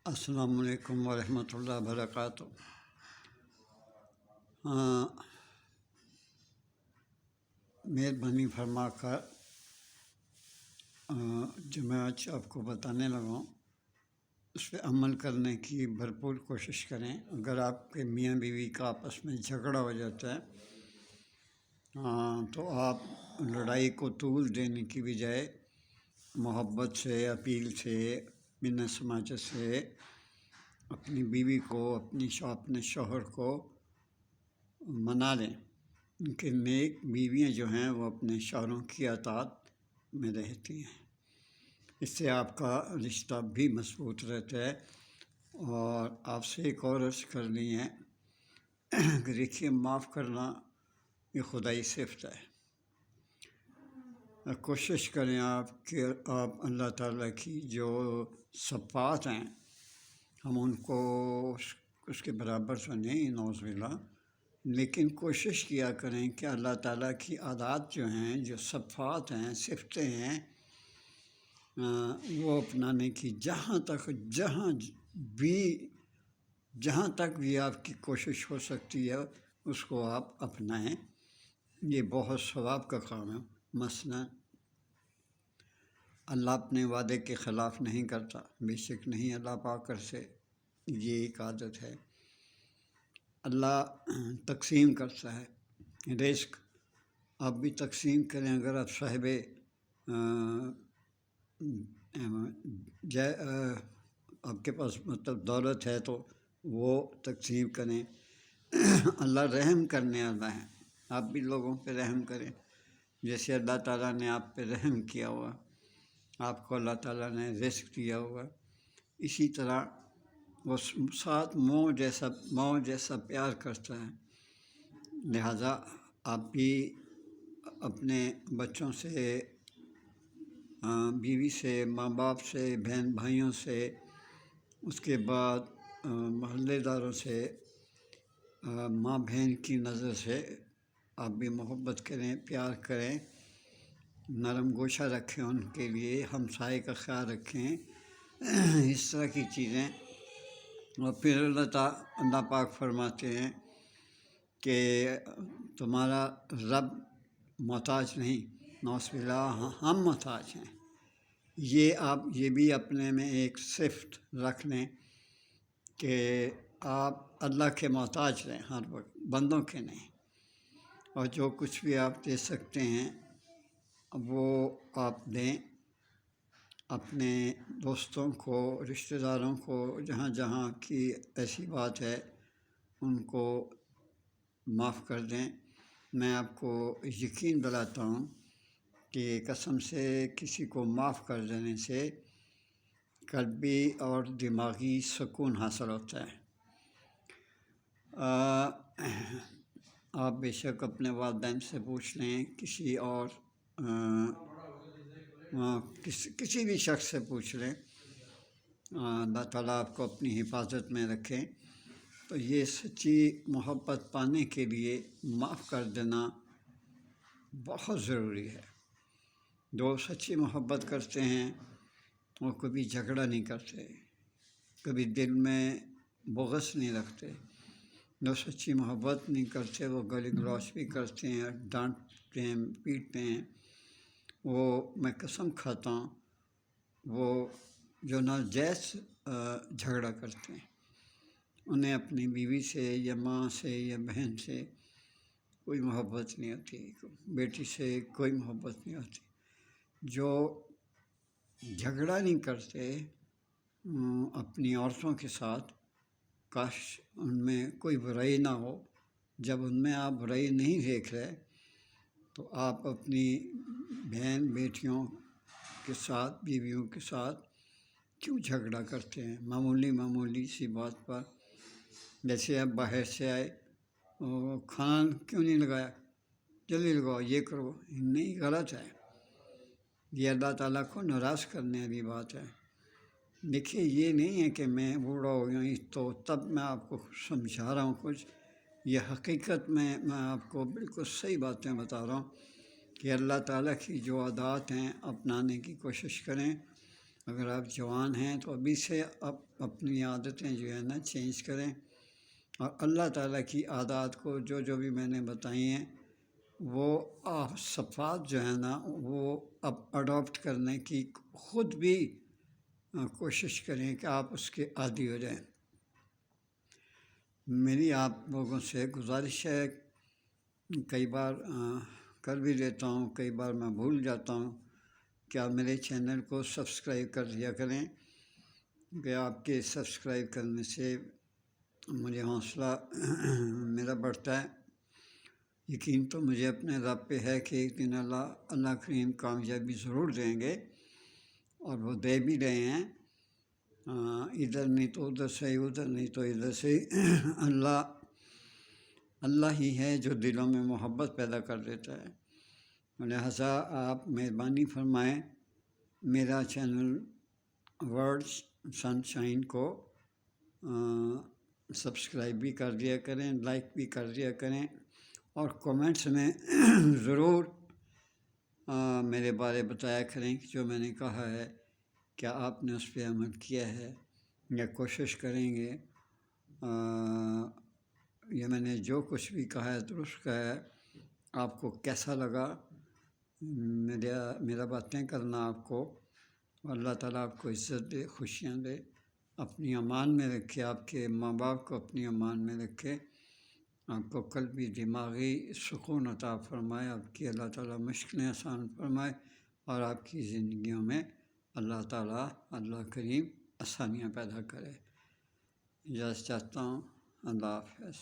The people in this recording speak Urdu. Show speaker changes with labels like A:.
A: السلام علیکم ورحمۃ اللہ وبرکاتہ۔ ہاں، مہربانی فرما کر جو میں آج آپ کو بتانے لگا ہوں اس پہ عمل کرنے کی بھرپور کوشش کریں۔ اگر آپ کے میاں بیوی کا آپس میں جھگڑا ہو جاتا ہے تو آپ لڑائی کو طول دینے کی بجائے محبت سے، اپیل سے، منت سماجت سے اپنی بیوی کو، اپنے شوہر کو منا لیں۔ ان کے نیک بیویاں جو ہیں وہ اپنے شوہروں کی اطاعت میں رہتی ہیں۔ اس سے آپ کا رشتہ بھی مضبوط رہتا ہے۔ اور آپ سے ایک اور عرض کرنی ہے کہ دیکھیے، معاف کرنا یہ خدائی صفت ہے۔ کوشش کریں آپ کہ آپ اللہ تعالیٰ کی جو صفات ہیں ہم ان کو اس کے برابر تو نہیں، نعوذ باللہ، لیکن کوشش کیا کریں کہ اللہ تعالیٰ کی عادات جو ہیں، جو صفات ہیں، صفتیں ہیں، وہ اپنانے کی جہاں تک بھی آپ کی کوشش ہو سکتی ہے اس کو آپ اپنائیں۔ یہ بہت ثواب کا کام ہے۔ مثلاً اللہ اپنے وعدے کے خلاف نہیں کرتا، بے شک نہیں اللہ پاک سے یہ ایک عادت ہے۔ اللہ تقسیم کرتا ہے رزق، آپ بھی تقسیم کریں۔ اگر آپ صاحب آپ کے پاس دولت ہے تو وہ تقسیم کریں۔ اللہ رحم کرنے والا ہے، آپ بھی لوگوں پہ رحم کریں۔ جیسے اللہ تعالیٰ نے آپ پہ رحم کیا ہوا، آپ کو اللہ تعالیٰ نے رزق دیا ہوا، اسی طرح وہ ساتھ ماں جیسا پیار کرتا ہے۔ لہٰذا آپ بھی اپنے بچوں سے، بیوی سے، ماں باپ سے، بہن بھائیوں سے، اس کے بعد محلے داروں سے، ماں بہن کی نظر سے آپ بھی محبت کریں، پیار کریں، نرم گوشہ رکھیں، ان کے لیے ہمسائے کا خیال رکھیں، اس طرح کی چیزیں۔ اور پھر اللہ پاک فرماتے ہیں کہ تمہارا رب محتاج نہیں، نعوذ باللہ ہم محتاج ہیں۔ یہ بھی اپنے میں ایک صفت رکھ لیں کہ آپ اللہ کے محتاج رہیں ہر وقت، بندوں کے نہیں۔ اور جو کچھ بھی آپ دے سکتے ہیں وہ آپ دیں، اپنے دوستوں کو، رشتہ داروں کو، جہاں جہاں کی ایسی بات ہے ان کو معاف کر دیں۔ میں آپ کو یقین دلاتا ہوں کہ قسم سے کسی کو معاف کر دینے سے قلبی اور دماغی سکون حاصل ہوتا ہے۔ آپ بے شک اپنے والدین سے پوچھ لیں، کسی اور کسی بھی شخص سے پوچھ لیں، اللہ تعالیٰ آپ کو اپنی حفاظت میں رکھیں۔ تو یہ سچی محبت پانے کے لیے معاف کر دینا بہت ضروری ہے۔ جو سچی محبت کرتے ہیں وہ کبھی جھگڑا نہیں کرتے، کبھی دل میں بغض نہیں رکھتے۔ جو سچی محبت نہیں کرتے وہ گالی گلوچ بھی کرتے ہیں، ڈانٹتے ہیں، پیٹتے ہیں۔ وہ میں قسم کھاتا ہوں وہ جو ناجائز جھگڑا کرتے ہیں انہیں اپنی بیوی سے یا ماں سے یا بہن سے کوئی محبت نہیں ہوتی، بیٹی سے کوئی محبت نہیں ہوتی۔ جو جھگڑا نہیں کرتے اپنی عورتوں کے ساتھ، کاش ان میں کوئی برائی نہ ہو۔ جب ان میں آپ برائی نہیں دیکھ رہے تو آپ اپنی بہن بیٹیوں کے ساتھ، بیویوں کے ساتھ کیوں جھگڑا کرتے ہیں معمولی سی بات پر؟ جیسے آپ باہر سے آئے، کھانا کیوں نہیں لگایا، جلدی لگاؤ، یہ کرو، نہیں، غلط ہے۔ یہ اللہ تعالیٰ کو ناراض کرنے والی بات ہے۔ دیکھیے، یہ نہیں ہے کہ میں بوڑھا ہو گیا تو تب میں آپ کو سمجھا رہا ہوں کچھ، یہ حقیقت میں آپ کو بالکل صحیح باتیں بتا رہا ہوں کہ اللہ تعالیٰ کی جو عادات ہیں اپنانے کی کوشش کریں۔ اگر آپ جوان ہیں تو ابھی سے اپنی عادتیں جو ہے نا چینج کریں، اور اللہ تعالیٰ کی عادات کو جو بھی میں نے بتائی ہیں وہ صفات جو ہے نا وہ اب اڈاپٹ کرنے کی خود بھی کوشش کریں کہ آپ اس کے عادی ہو جائیں۔ میری آپ لوگوں سے گزارش ہے، کئی بار کر بھی لیتا ہوں، کئی بار میں بھول جاتا ہوں، کہ آپ میرے چینل کو سبسکرائب کر دیا کریں، کہ آپ کے سبسکرائب کرنے سے مجھے حوصلہ میرا بڑھتا ہے۔ یقین تو مجھے اپنے رب پہ ہے کہ ایک دن اللہ کریم کامیابی ضرور دیں گے، اور وہ دے بھی رہے ہیں، ادھر نہیں تو ادھر سے، ادھر نہیں تو ادھر سے۔ اللہ ہی ہے جو دلوں میں محبت پیدا کر دیتا ہے۔ لہٰذا آپ مہربانی فرمائیں میرا چینل ورڈز سن شائن کو سبسکرائب بھی کر دیا کریں، لائک بھی کر دیا کریں، اور کومنٹس میں ضرور میرے بارے بتایا کریں کہ جو میں نے کہا ہے کیا آپ نے اس پہ عمل کیا ہے، یا کوشش کریں گے یہ میں نے جو کچھ بھی کہا ہے درست کہا ہے، آپ کو کیسا لگا، میرا باتیں کرنا آپ کو، اللہ تعالیٰ آپ کو عزت دے، خوشیاں دے، اپنی امان میں رکھے، آپ کے ماں باپ کو اپنی امان میں رکھے، آپ کو قلبی دماغی سکون عطا فرمائے، آپ کی اللہ تعالیٰ مشکلیں آسان فرمائے، اور آپ کی زندگیوں میں اللہ تعالیٰ اللہ کریم آسانیاں پیدا کرے۔ اجازت چاہتا ہوں، اللہ حافظ۔